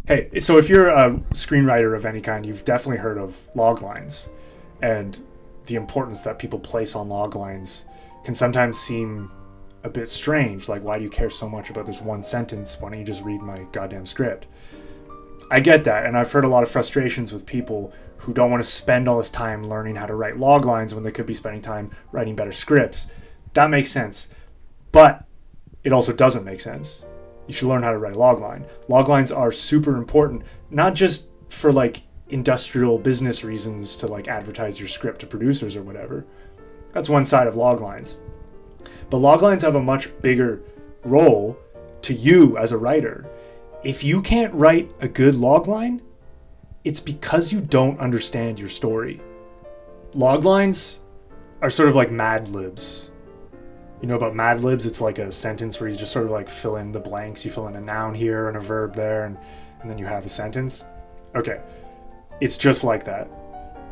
Hey, so if you're a screenwriter of any kind, you've definitely heard of loglines, and the importance that people place on loglines can sometimes seem a bit strange. Like, why do you care so much about this one sentence? Why don't you just read my goddamn script? I get that, and I've heard a lot of frustrations with people who don't want to spend all this time learning how to write loglines when they could be spending time writing better scripts. That makes sense, but it also doesn't make sense. You should learn how to write a logline. Loglines are super important, not just for like industrial business reasons to like advertise your script to producers or whatever. That's one side of loglines. But loglines have a much bigger role to you as a writer. If you can't write a good logline, it's because you don't understand your story. Loglines are sort of like Mad Libs. You know about Mad Libs? It's like a sentence where you just sort of like fill in the blanks. You fill in a noun here and a verb there, and then you have a sentence. Okay, it's just like that.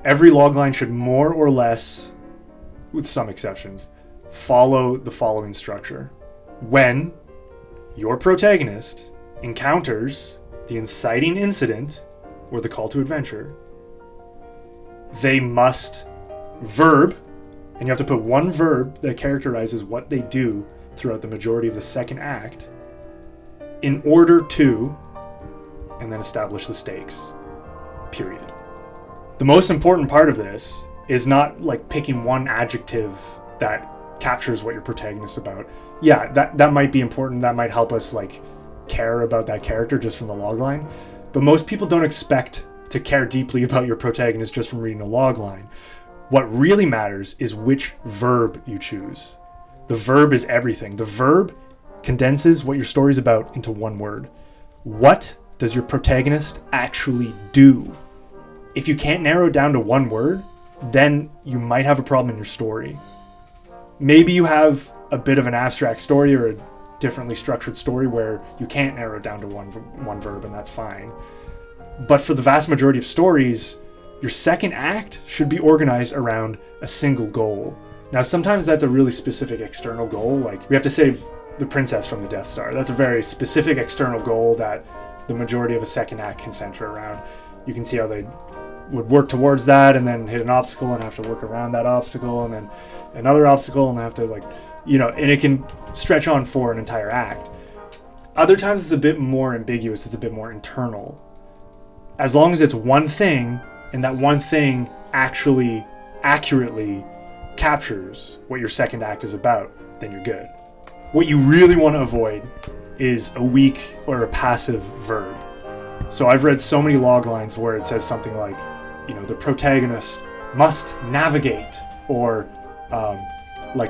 Every logline should more or less, with some exceptions, follow the following structure. When your protagonist encounters the inciting incident or the call to adventure, they must verb, and you have to put one verb that characterizes what they do throughout the majority of the second act in order to, and then establish the stakes, period. The most important part of this is not like picking one adjective that captures what your protagonist is about. Yeah, that might be important. That might help us like care about that character just from the logline. But most people don't expect to care deeply about your protagonist just from reading a logline. What really matters is which verb you choose. The verb is everything. The verb condenses what your story's about into one word. What does your protagonist actually do? If you can't narrow it down to one word, then you might have a problem in your story. Maybe you have a bit of an abstract story or a differently structured story where you can't narrow it down to one verb, and that's fine. But for the vast majority of stories, your second act should be organized around a single goal. Now, sometimes that's a really specific external goal, like we have to save the princess from the Death Star. That's a very specific external goal that the majority of a second act can center around. You can see how they would work towards that and then hit an obstacle and have to work around that obstacle and then another obstacle and have to and it can stretch on for an entire act. Other times it's a bit more ambiguous, it's a bit more internal. As long as it's one thing, and that one thing actually accurately captures what your second act is about, then you're good. What you really want to avoid is a weak or a passive verb. So I've read so many loglines where it says something like, the protagonist must navigate, or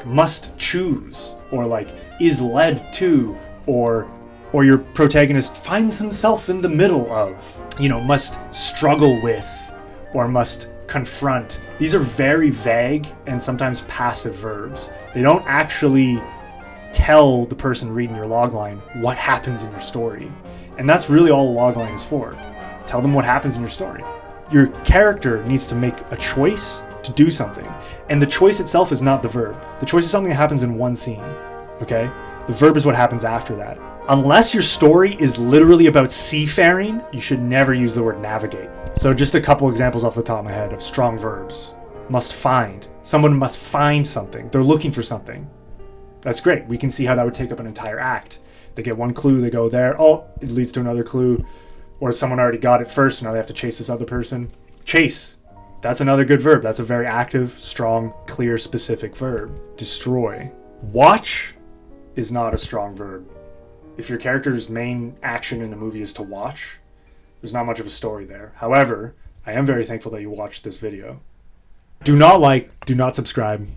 must choose, or is led to, or your protagonist finds himself in the middle of, must struggle with, or must confront. These are very vague and sometimes passive verbs. They don't actually tell the person reading your logline what happens in your story. And that's really all a logline is for. Tell them what happens in your story. Your character needs to make a choice to do something. And the choice itself is not the verb. The choice is something that happens in one scene. Okay? The verb is what happens after that. Unless your story is literally about seafaring, you should never use the word navigate. So just a couple examples off the top of my head of strong verbs. Must find. Someone must find something. They're looking for something. That's great. We can see how that would take up an entire act. They get one clue, they go there. Oh, it leads to another clue. Or someone already got it first, now they have to chase this other person. Chase. That's another good verb. That's a very active, strong, clear, specific verb. Destroy. Watch is not a strong verb. If your character's main action in a movie is to watch, there's not much of a story there. However, I am very thankful that you watched this video. Do not like, do not subscribe.